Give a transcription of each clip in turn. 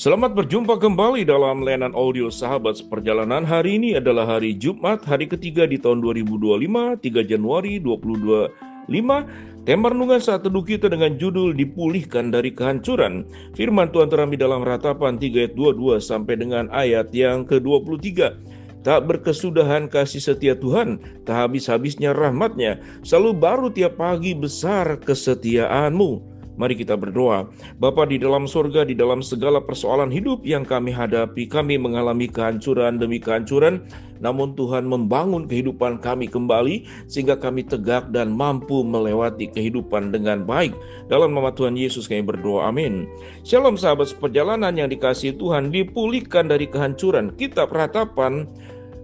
Selamat berjumpa kembali dalam layanan audio Sahabat Seperjalanan. Hari ini adalah hari Jumat, hari ketiga di tahun 2025, 3 Januari 2025. Tema renungan saat teduh kita dengan judul Dipulihkan dari Kehancuran. Firman Tuhan terambil dalam Ratapan 3 ayat 22 sampai dengan ayat yang ke-23. Tak berkesudahan kasih setia Tuhan, tak habis-habisnya rahmat-Nya, selalu baru tiap pagi besar kesetiaan-Mu. Mari kita berdoa. Bapa di dalam surga, di dalam segala persoalan hidup yang kami hadapi, kami mengalami kehancuran demi kehancuran, namun Tuhan membangun kehidupan kami kembali, sehingga kami tegak dan mampu melewati kehidupan dengan baik. Dalam nama Tuhan Yesus kami berdoa, amin. Shalom sahabat seperjalanan yang dikasihi Tuhan, dipulihkan dari kehancuran. Kitab Ratapan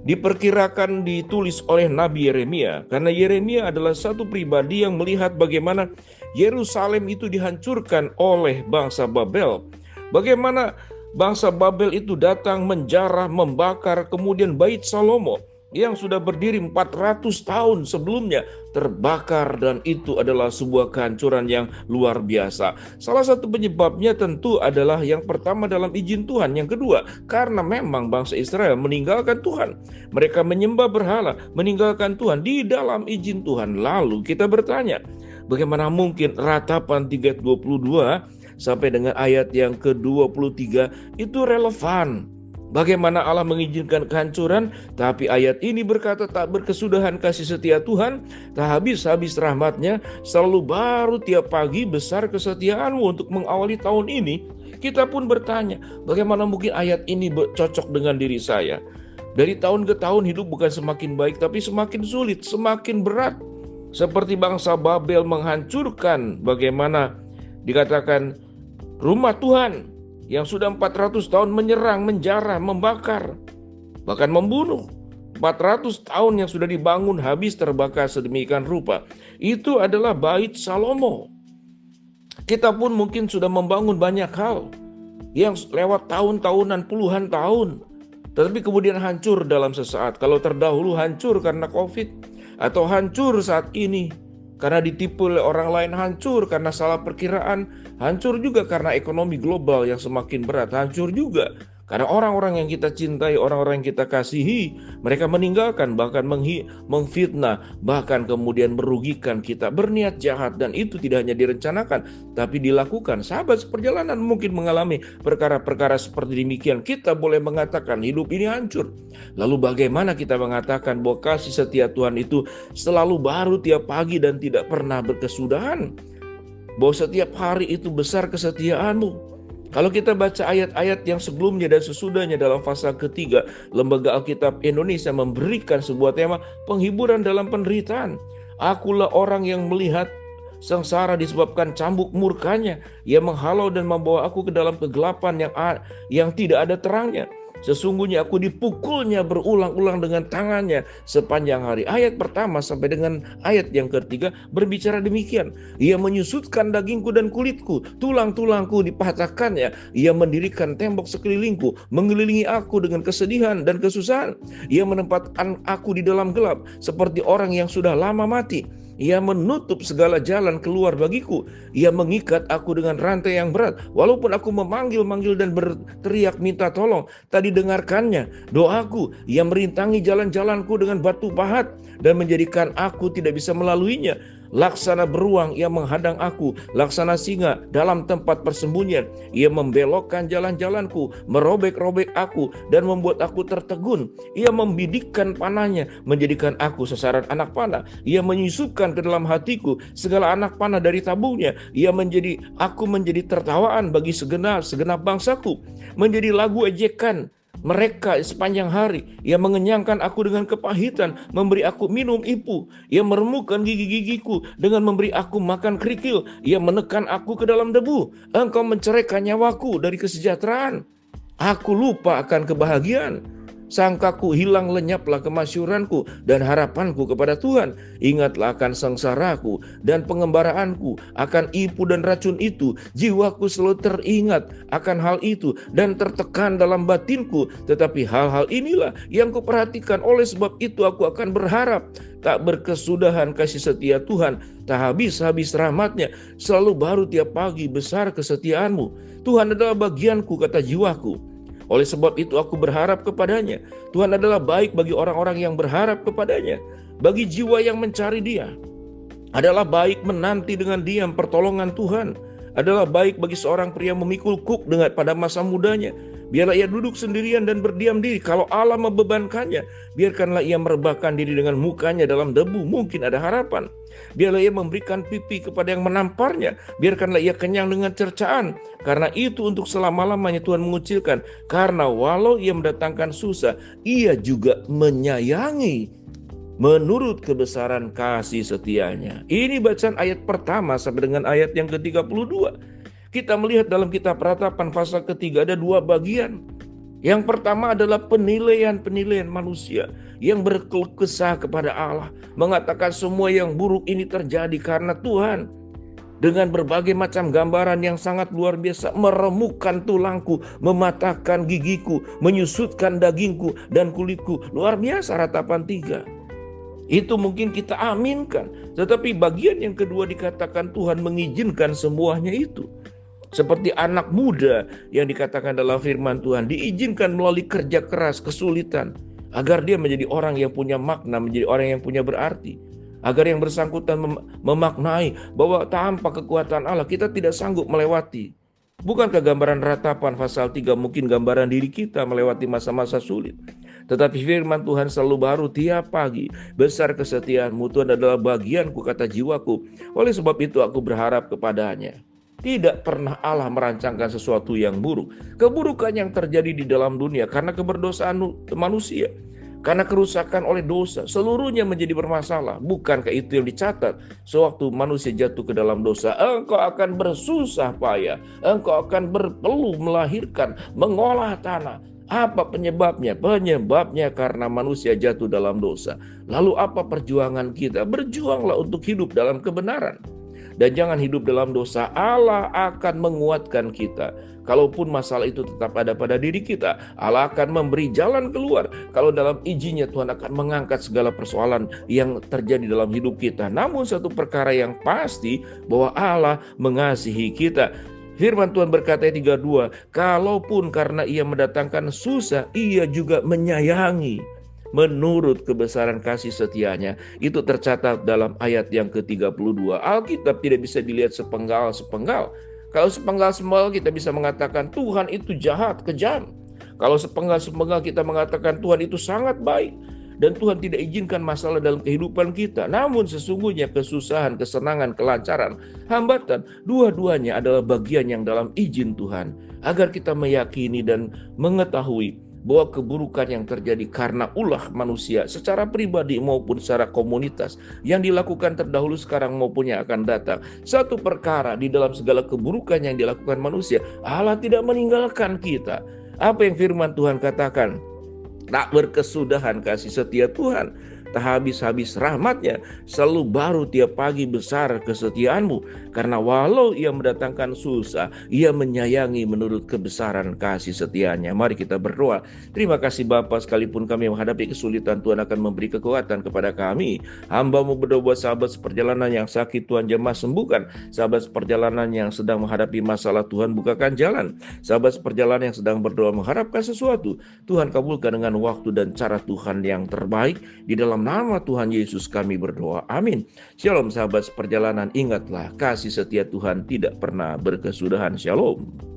diperkirakan ditulis oleh Nabi Yeremia, karena Yeremia adalah satu pribadi yang melihat bagaimana Yerusalem itu dihancurkan oleh bangsa Babel. Bagaimana bangsa Babel itu datang menjarah, membakar, kemudian Bait Salomo yang sudah berdiri 400 tahun sebelumnya terbakar, dan itu adalah sebuah kehancuran yang luar biasa. Salah satu penyebabnya tentu adalah yang pertama dalam izin Tuhan, yang kedua karena memang bangsa Israel meninggalkan Tuhan. Mereka menyembah berhala, meninggalkan Tuhan di dalam izin Tuhan. Lalu kita bertanya, bagaimana mungkin Ratapan 3:22 sampai dengan ayat yang ke-23 itu relevan? Bagaimana Allah mengizinkan kehancuran, tapi ayat ini berkata tak berkesudahan kasih setia Tuhan, tak habis-habis rahmat-Nya, selalu baru tiap pagi besar kesetiaan-Mu untuk mengawali tahun ini. Kita pun bertanya, bagaimana mungkin ayat ini cocok dengan diri saya? Dari tahun ke tahun hidup bukan semakin baik, tapi semakin sulit, semakin berat. Seperti bangsa Babel menghancurkan, bagaimana dikatakan rumah Tuhan yang sudah 400 tahun menyerang, menjarah, membakar, bahkan membunuh. 400 tahun yang sudah dibangun habis terbakar sedemikian rupa. Itu adalah Bait Salomo. Kita pun mungkin sudah membangun banyak hal yang lewat tahun-tahunan, puluhan tahun, tetapi kemudian hancur dalam sesaat. Kalau terdahulu hancur karena COVID, atau hancur saat ini karena ditipu oleh orang lain, hancur karena salah perkiraan, hancur juga karena ekonomi global yang semakin berat, hancur juga karena orang-orang yang kita cintai, orang-orang yang kita kasihi, mereka meninggalkan, bahkan memfitnah, bahkan kemudian merugikan kita, berniat jahat, dan itu tidak hanya direncanakan, tapi dilakukan. Sahabat seperjalanan mungkin mengalami perkara-perkara seperti demikian. Kita boleh mengatakan hidup ini hancur. Lalu bagaimana kita mengatakan bahwa kasih setia Tuhan itu selalu baru tiap pagi dan tidak pernah berkesudahan? Bahwa setiap hari itu besar kesetiaan-Mu. Kalau kita baca ayat-ayat yang sebelumnya dan sesudahnya dalam fasa ketiga, Lembaga Alkitab Indonesia memberikan sebuah tema penghiburan dalam penderitaan. Akulah orang yang melihat sengsara disebabkan cambuk murka-Nya. Ia menghalau dan membawa aku ke dalam kegelapan yang tidak ada terangnya. Sesungguhnya aku dipukulnya berulang-ulang dengan tangannya sepanjang hari. Ayat pertama sampai dengan ayat yang ketiga berbicara demikian. Ia menyusutkan dagingku dan kulitku, tulang-tulangku dipatahkannya. Ia mendirikan tembok sekelilingku, mengelilingi aku dengan kesedihan dan kesusahan. Ia menempatkan aku di dalam gelap seperti orang yang sudah lama mati. Ia menutup segala jalan keluar bagiku. Ia mengikat aku dengan rantai yang berat. Walaupun aku memanggil-manggil dan berteriak minta tolong, tak didengarkannya doaku. Ia merintangi jalan-jalanku dengan batu pahat dan menjadikan aku tidak bisa melaluinya. Laksana beruang ia menghadang aku, laksana singa dalam tempat persembunyian. Ia membelokkan jalan-jalanku, merobek-robek aku dan membuat aku tertegun. Ia membidikkan panahnya, menjadikan aku sasaran anak panah. Ia menyusupkan ke dalam hatiku segala anak panah dari tabungnya. Aku menjadi tertawaan bagi segenap bangsaku, menjadi lagu ejekan mereka sepanjang hari. Ia mengenyangkan aku dengan kepahitan, memberi aku minum ipu. Ia meremukkan gigi-gigiku dengan memberi aku makan kerikil. Ia menekan aku ke dalam debu. Engkau menceraikan nyawaku dari kesejahteraan. Aku lupa akan kebahagiaan. Sangkaku hilang, lenyaplah kemasyuranku dan harapanku kepada Tuhan. Ingatlah akan sengsaraku dan pengembaraanku, akan ipu dan racun itu. Jiwaku selalu teringat akan hal itu dan tertekan dalam batinku. Tetapi hal-hal inilah yang kuperhatikan, oleh sebab itu aku akan berharap. Tak berkesudahan kasih setia Tuhan, tak habis-habis rahmat-Nya, selalu baru tiap pagi, besar kesetiaan-Mu. Tuhan adalah bagianku, kata jiwaku. Oleh sebab itu aku berharap kepadanya. Tuhan adalah baik bagi orang-orang yang berharap kepadanya. Bagi jiwa yang mencari Dia, adalah baik menanti dengan diam pertolongan Tuhan. Adalah baik bagi seorang pria memikul kuk pada masa mudanya. Biarlah ia duduk sendirian dan berdiam diri. Kalau Allah membebankannya, biarkanlah ia merebahkan diri dengan mukanya dalam debu. Mungkin ada harapan. Biarlah ia memberikan pipi kepada yang menamparnya. Biarkanlah ia kenyang dengan cercaan. Karena itu untuk selama-lamanya Tuhan mengucilkan. Karena walau ia mendatangkan susah, ia juga menyayangi menurut kebesaran kasih setianya. Ini bacaan ayat pertama sampai dengan ayat yang ke-32. Kita melihat dalam kitab Ratapan pasal ketiga ada dua bagian. Yang pertama adalah penilaian-penilaian manusia yang berkeluh kesah kepada Allah, mengatakan semua yang buruk ini terjadi karena Tuhan. Dengan berbagai macam gambaran yang sangat luar biasa, meremukkan tulangku, mematahkan gigiku, menyusutkan dagingku dan kulitku. Luar biasa Ratapan 3. Itu mungkin kita aminkan. Tetapi bagian yang kedua dikatakan Tuhan mengizinkan semuanya itu. Seperti anak muda yang dikatakan dalam firman Tuhan, diizinkan melalui kerja keras, kesulitan, agar dia menjadi orang yang punya makna, menjadi orang yang punya berarti. Agar yang bersangkutan memaknai bahwa tanpa kekuatan Allah kita tidak sanggup melewati. Bukankah gambaran Ratapan pasal 3 mungkin gambaran diri kita melewati masa-masa sulit? Tetapi firman Tuhan selalu baru tiap pagi. Besar kesetiaan-Mu, Tuhan adalah bagianku, kata jiwaku. Oleh sebab itu aku berharap kepadanya. Tidak pernah Allah merancangkan sesuatu yang buruk. Keburukan yang terjadi di dalam dunia karena keberdosaan manusia, karena kerusakan oleh dosa, seluruhnya menjadi bermasalah. Bukankah itu yang dicatat? Sewaktu manusia jatuh ke dalam dosa, engkau akan bersusah payah, engkau akan berpeluh melahirkan, mengolah tanah. Apa penyebabnya? Penyebabnya karena manusia jatuh dalam dosa. Lalu apa perjuangan kita? Berjuanglah untuk hidup dalam kebenaran. Dan jangan hidup dalam dosa. Allah akan menguatkan kita. Kalaupun masalah itu tetap ada pada diri kita, Allah akan memberi jalan keluar. Kalau dalam izinnya Tuhan akan mengangkat segala persoalan yang terjadi dalam hidup kita. Namun satu perkara yang pasti, bahwa Allah mengasihi kita. Firman Tuhan berkata 32, kalaupun karena ia mendatangkan susah, ia juga menyayangi menurut kebesaran kasih setianya. Itu tercatat dalam ayat yang ke-32. Alkitab tidak bisa dilihat sepenggal-sepenggal. Kalau sepenggal-sepenggal kita bisa mengatakan Tuhan itu jahat, kejam. Kalau sepenggal-sepenggal kita mengatakan Tuhan itu sangat baik. Dan Tuhan tidak izinkan masalah dalam kehidupan kita. Namun sesungguhnya kesusahan, kesenangan, kelancaran, hambatan, dua-duanya adalah bagian yang dalam izin Tuhan. Agar kita meyakini dan mengetahui bahwa keburukan yang terjadi karena ulah manusia secara pribadi maupun secara komunitas yang dilakukan terdahulu, sekarang maupun yang akan datang. Satu perkara, di dalam segala keburukan yang dilakukan manusia, Allah tidak meninggalkan kita. Apa yang firman Tuhan katakan? Tak berkesudahan kasih setia Tuhan, tak habis-habis rahmat-Nya, selalu baru tiap pagi, besar kesetiaan-Mu. Karena walau ia mendatangkan susah, ia menyayangi menurut kebesaran kasih setia-Nya. Mari kita berdoa. Terima kasih Bapa, sekalipun kami menghadapi kesulitan, Tuhan akan memberi kekuatan kepada kami. Hamba-Mu berdoa buat sahabat seperjalanan yang sakit, Tuhan jamah sembuhkan. Sahabat seperjalanan yang sedang menghadapi masalah, Tuhan bukakan jalan. Sahabat seperjalanan yang sedang berdoa mengharapkan sesuatu, Tuhan kabulkan dengan waktu dan cara Tuhan yang terbaik. Di dalam nama Tuhan Yesus kami berdoa. Amin. Shalom sahabat seperjalanan. Ingatlah, kasih setia Tuhan tidak pernah berkesudahan. Shalom.